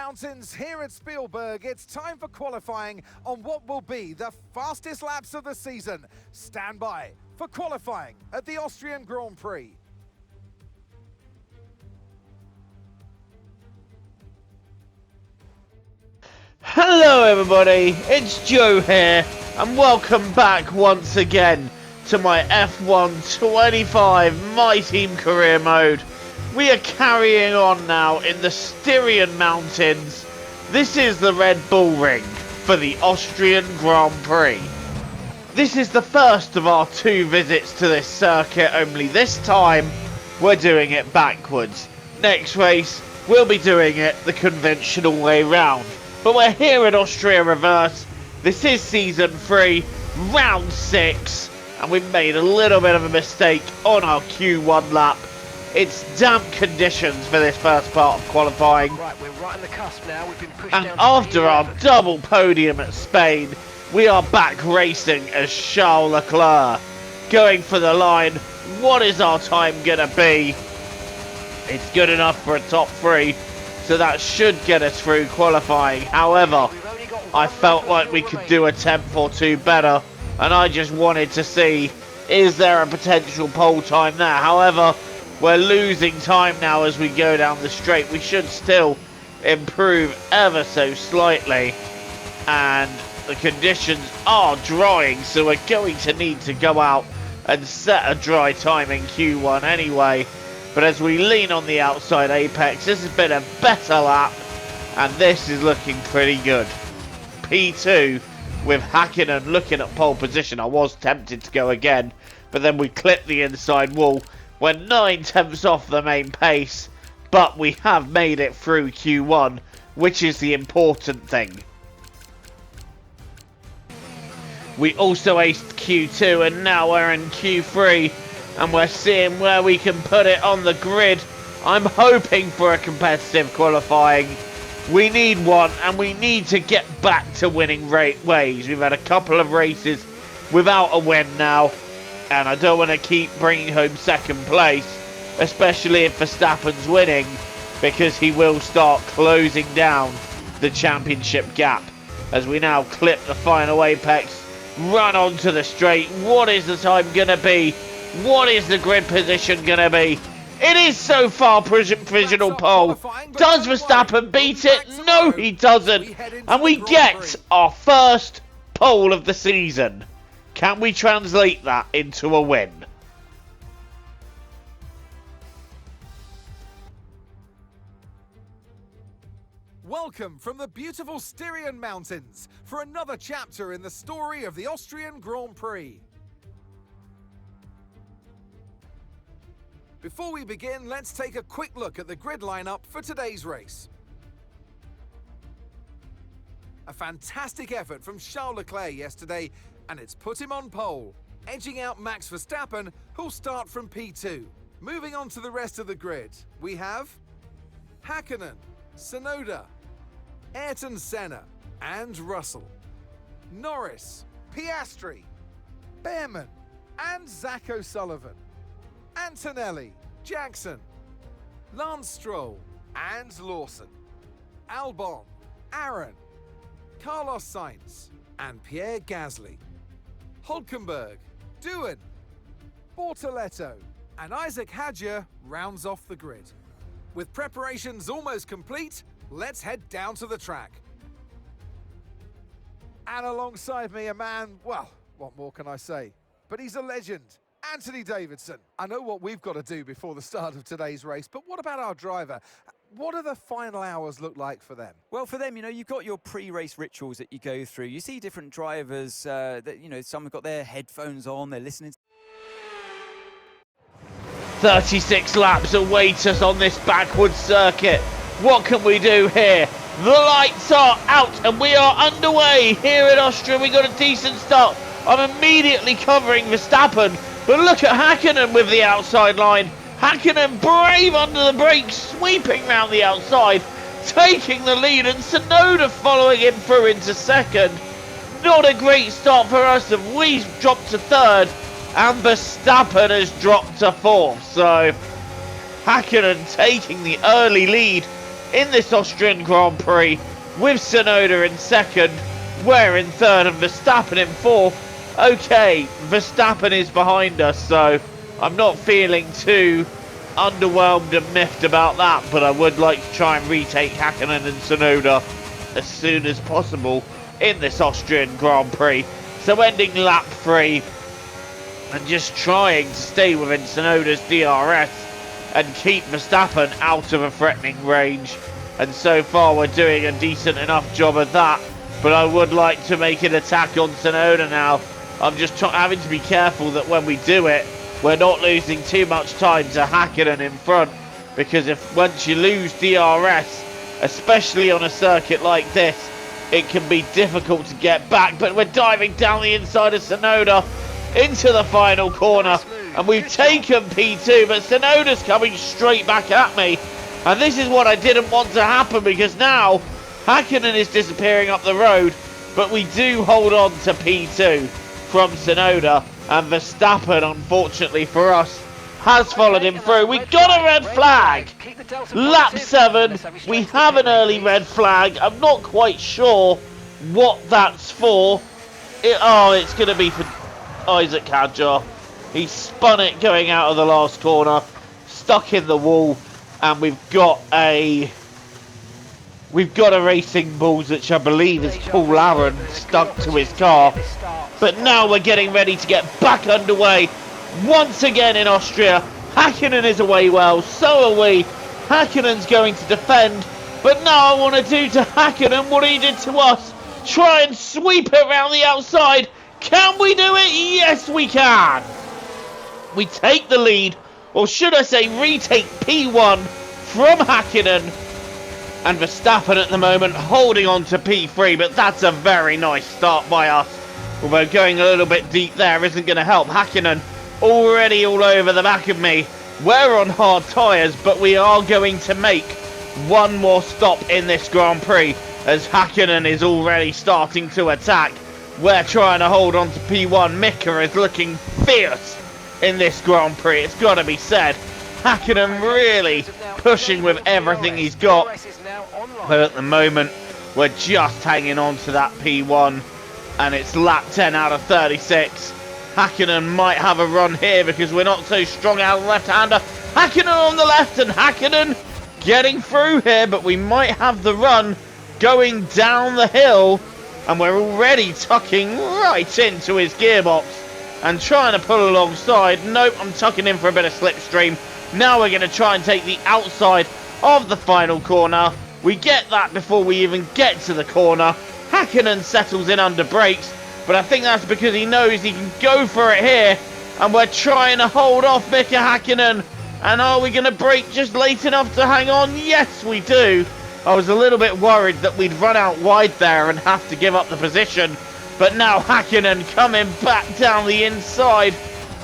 Mountains here at Spielberg. It's time for qualifying on what will be the fastest laps of the season. Stand by for qualifying at the Austrian Grand Prix. Hello everybody, it's Joe here, and welcome back once again to my F1 25 My Team Career Mode. We are carrying on now in the Styrian Mountains. This is the Red Bull Ring for the Austrian Grand Prix. This is the first of our 2 visits to this circuit, only this time we're doing it backwards. Next race, we'll be doing it the conventional way round. But we're here at Austria Reverse. This is Season 3, Round 6, and we've made a little bit of a mistake on our Q1 lap. It's damp conditions for this first part of qualifying. Right, we're right on the cusp now. We've been pushed And down after our double podium at Spain, we are back racing as Charles Leclerc. Going for the line, what is our time gonna be? It's good enough for a top 3. So that should get us through qualifying. However, I felt like we could do a tenth or 2 better, and I just wanted to see, is there a potential pole time there? However, we're losing time now as we go down the straight. We should still improve ever so slightly, and the conditions are drying, so we're going to need to go out and set a dry time in Q1 anyway. But as we lean on the outside apex, this has been a better lap, and this is looking pretty good. P2 with Hakkinen looking at pole position. I was tempted to go again, but then we clipped the inside wall. We're 9 tenths off the main pace, but we have made it through Q1, which is the important thing. We also aced Q2, and now we're in Q3. And we're seeing where we can put it on the grid. I'm hoping for a competitive qualifying. We need one, and we need to get back to winning ways. We've had a couple of races without a win now, and I don't want to keep bringing home second place, especially if Verstappen's winning, because he will start closing down the championship gap. As we now clip the final apex, run onto the straight. What is the time going to be? What is the grid position going to be? It is so far provisional pole. Does Verstappen beat it? No, he doesn't. And we get our first pole of the season. Can we translate that into a win? Welcome from the beautiful Styrian Mountains for another chapter in the story of the Austrian Grand Prix. Before we begin, let's take a quick look at the grid lineup for today's race. A fantastic effort from Charles Leclerc yesterday, and it's put him on pole, edging out Max Verstappen, who'll start from P2. Moving on to the rest of the grid, we have Hakkinen, Tsunoda, Ayrton Senna, and Russell, Norris, Piastri, Behrman, and Zach O'Sullivan, Antonelli, Jackson, Lance Stroll, and Lawson, Albon, Aaron, Carlos Sainz, and Pierre Gasly, Hülkenberg, Doohan, Bortoleto, and Isaac Hadjar rounds off the grid. With preparations almost complete, let's head down to the track. And alongside me, a man, well, what more can I say? But he's a legend. Anthony Davidson. I know what we've got to do before the start of today's race, but what about our driver? What do the final hours look like for them? Well, for them, you've got your pre-race rituals that you go through. You see different drivers that, some have got their headphones on, they're listening. 36 laps await us on this backwards circuit. What can we do here? The lights are out and we are underway here in Austria. We got a decent start. I'm immediately covering Verstappen. But look at Hakkinen with the outside line. Hakkinen brave under the brakes, sweeping round the outside, taking the lead, and Tsunoda following him through into second. Not a great start for us, and we dropped to third, and Verstappen has dropped to fourth. So Hakkinen taking the early lead in this Austrian Grand Prix, with Tsunoda in second, we're in third and Verstappen in fourth. Okay, Verstappen is behind us, so I'm not feeling too underwhelmed and miffed about that, but I would like to try and retake Hakkinen and Tsunoda as soon as possible in this Austrian Grand Prix. So ending lap 3 and just trying to stay within Tsunoda's DRS and keep Verstappen out of a threatening range. And so far we're doing a decent enough job of that, but I would like to make an attack on Tsunoda now. I'm just having to be careful that when we do it, we're not losing too much time to Hakkinen in front, because if once you lose DRS, especially on a circuit like this, it can be difficult to get back. But we're diving down the inside of Tsunoda into the final corner, and we've taken P2, but Tsunoda's coming straight back at me, and this is what I didn't want to happen, because now Hakkinen is disappearing up the road, but we do hold on to P2 from Tsunoda, and Verstappen, unfortunately for us, has followed him through. We got a red flag! Lap 7, we have an early red flag. I'm not quite sure what that's for. It's going to be for Isaac Kadjar. He spun it going out of the last corner, stuck in the wall, and we've got a Racing Bulls, which I believe is Paul Aaron, stuck to his car. But now we're getting ready to get back underway once again in Austria. Hakkinen is away well, so are we. Hakkinen's going to defend, but now I want to do to Hakkinen what he did to us. Try and sweep it around the outside. Can we do it? Yes, we can. We take the lead, or should I say retake P1 from Hakkinen. And Verstappen at the moment holding on to P3, but that's a very nice start by us. Although going a little bit deep there isn't going to help. Hakkinen already all over the back of me. We're on hard tyres, but we are going to make one more stop in this Grand Prix, as Hakkinen is already starting to attack. We're trying to hold on to P1. Mika is looking fierce in this Grand Prix, it's got to be said. Hakkinen really pushing with everything he's got, but at the moment we're just hanging on to that P1, and it's lap 10 out of 36. Hakkinen might have a run here because we're not so strong out of the left-hander. Hakkinen on the left, and Hakkinen getting through here, but we might have the run going down the hill, and we're already tucking right into his gearbox and trying to pull alongside. Nope, I'm tucking in for a bit of slipstream. Now we're going to try and take the outside of the final corner. We get that before we even get to the corner. Hakkinen settles in under brakes, but I think that's because he knows he can go for it here, and we're trying to hold off Mika Hakkinen. And are we going to brake just late enough to hang on? Yes, we do. I was a little bit worried that we'd run out wide there and have to give up the position, but now Hakkinen coming back down the inside.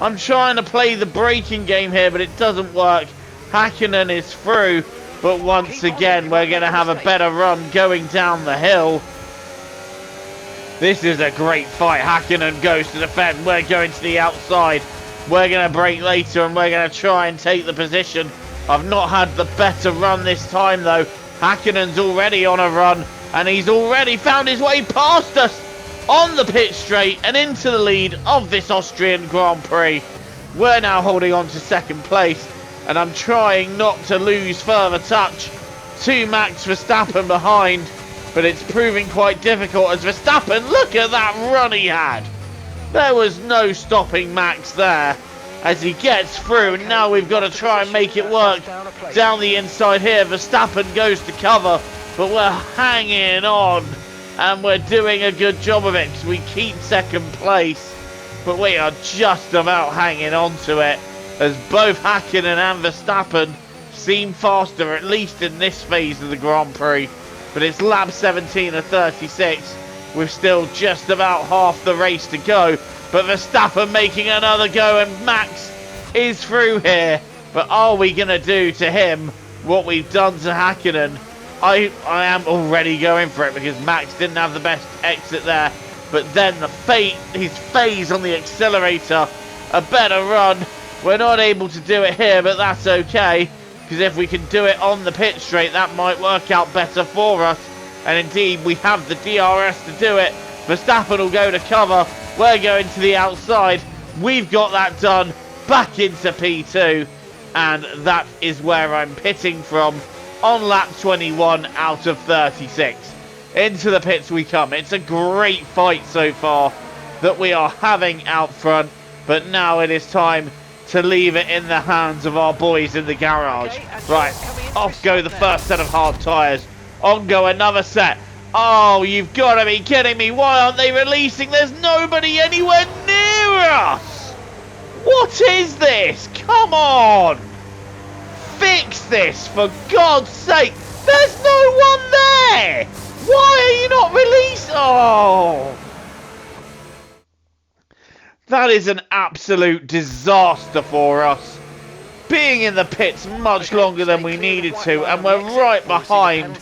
I'm trying to play the braking game here, but it doesn't work. Hakkinen is through, but once again we're going to have a better run going down the hill. This is a great fight. Hakkinen goes to defend. We're going to the outside. We're going to brake later, and we're going to try and take the position. I've not had the better run this time though. Hakkinen's already on a run, and he's already found his way past us on the pit straight and into the lead of this Austrian Grand Prix. We're now holding on to second place, and I'm trying not to lose further touch to Max Verstappen behind, but it's proving quite difficult as Verstappen, look at that run he had. There was no stopping Max there as he gets through, and now we've got to try and make it work down the inside here. Verstappen goes to cover, but we're hanging on, and we're doing a good job of it because we keep second place, but we are just about hanging on to it as both Hakkinen and Verstappen seem faster, at least in this phase of the Grand Prix. But it's lap 17 of 36. We've still just about half the race to go, but Verstappen making another go, and Max is through here. But are we going to do to him what we've done to Hakkinen? I am already going for it because Max didn't have the best exit there. But then his phase on the accelerator, a better run. We're not able to do it here, but that's okay, because if we can do it on the pit straight, that might work out better for us. And indeed, we have the DRS to do it. Verstappen will go to cover. We're going to the outside. We've got that done. Back into P2. And that is where I'm pitting from on lap 21 out of 36. Into the pits we come. It's a great fight so far that we are having out front. But now it is time to leave it in the hands of our boys in the garage. Right, off go the first set of hard tyres. On go another set. Oh, you've got to be kidding me. Why aren't they releasing? There's nobody anywhere near us. What is this? Come on. Fix this, for God's sake. There's no one there. Why are you not releasing? Oh. That is an absolute disaster for us. Being in the pits much longer than we needed to, and we're right behind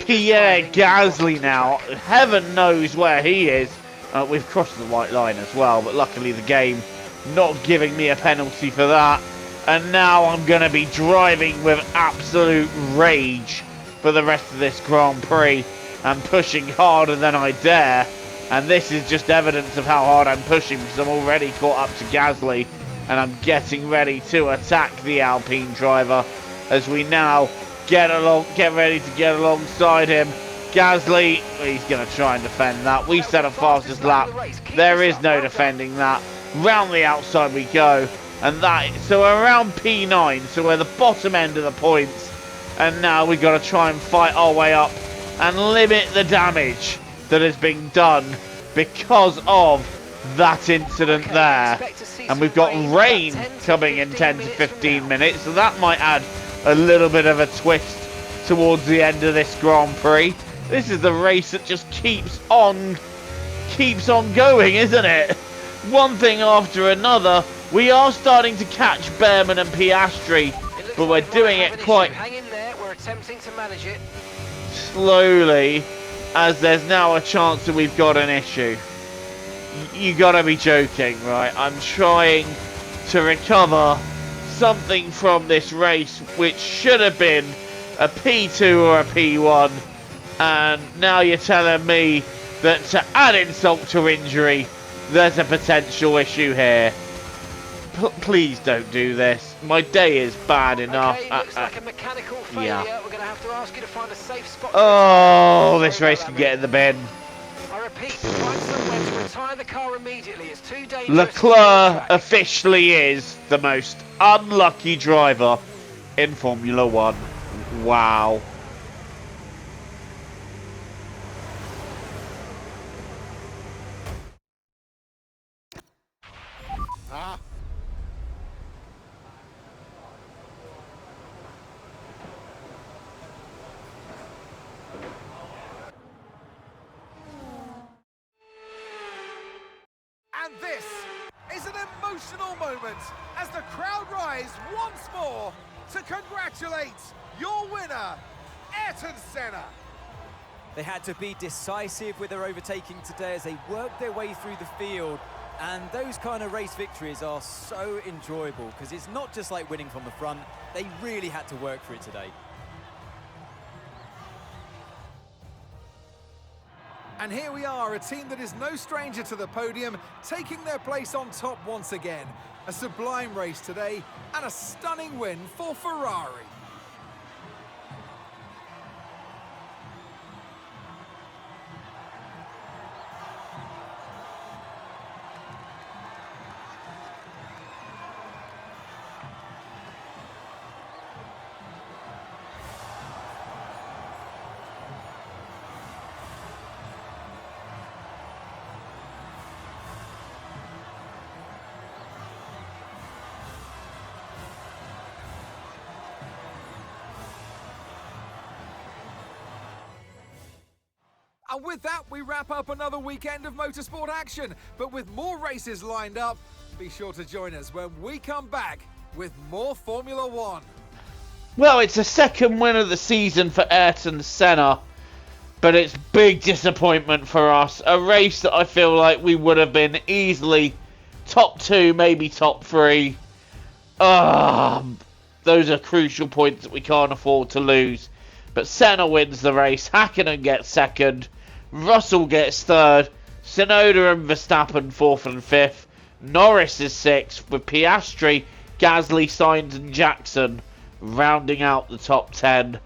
Pierre Gasly now. Heaven knows where he is. We've crossed the white line as well, but luckily the game not giving me a penalty for that. And now I'm going to be driving with absolute rage for the rest of this Grand Prix and pushing harder than I dare. And this is just evidence of how hard I'm pushing, because I'm already caught up to Gasly. And I'm getting ready to attack the Alpine driver as we now get ready to get alongside him. Gasly, he's going to try and defend that. We set a fastest lap. There is no defending that. Round the outside we go. And that, so we're around P9, so we're the bottom end of the points. And now we've got to try and fight our way up and limit the damage that has been done because of that incident there. And we've got rain coming in 10 to 15 minutes, so that might add a little bit of a twist towards the end of this Grand Prix. This is the race that just keeps on going, isn't it? One thing after another. We are starting to catch Behrman and Piastri, but we're doing it quite slowly, as there's now a chance that we've got an issue. You gotta be joking, right? I'm trying to recover something from this race which should have been a P2 or a P1, and now you're telling me that to add insult to injury, there's a potential issue here. Please don't do this. My day is bad enough. Okay, looks like a mechanical failure. Yeah. We're going to have to ask you to find a safe spot. Oh, this race can get in the bin. I repeat, find somewhere to retire the car immediately. It's too dangerous. Leclerc officially is the most unlucky driver in Formula One. Wow. And this is an emotional moment as the crowd rise once more to congratulate your winner, Ayrton Senna. They had to be decisive with their overtaking today as they worked their way through the field. And those kind of race victories are so enjoyable because it's not just like winning from the front. They really had to work for it today. And here we are, a team that is no stranger to the podium, taking their place on top once again. A sublime race today and a stunning win for Ferrari. And with that, we wrap up another weekend of motorsport action. But with more races lined up, be sure to join us when we come back with more Formula One. Well, it's a second win of the season for Ayrton Senna, but it's big disappointment for us. A race that I feel like we would have been easily top 2, maybe top 3. those are crucial points that we can't afford to lose. But Senna wins the race, Hakkinen gets second, Russell gets third, Tsunoda and Verstappen 4th and 5th, Norris is 6th, with Piastri, Gasly, Sainz and Jackson rounding out the top 10.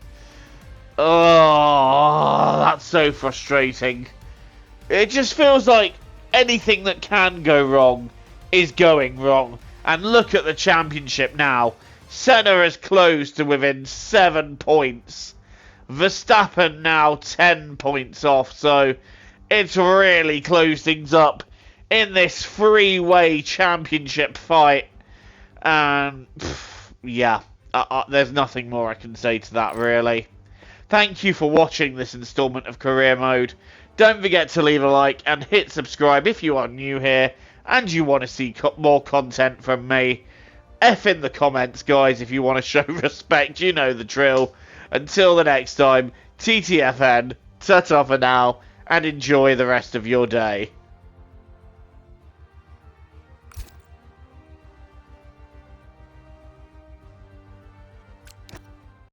Oh, that's so frustrating. It just feels like anything that can go wrong is going wrong. And look at the championship now. Senna is close to within 7 points. Verstappen now 10 points off. So it's really closed things up in this three-way championship fight. And yeah, there's nothing more I can say to that, really. Thank you for watching this installment of Career Mode. Don't forget to leave a like and hit subscribe if you are new here and you want to see more content from me. F in the comments, guys, if you want to show respect. You know the drill. Until the next time, TTFN, ta-ta for now, and enjoy the rest of your day.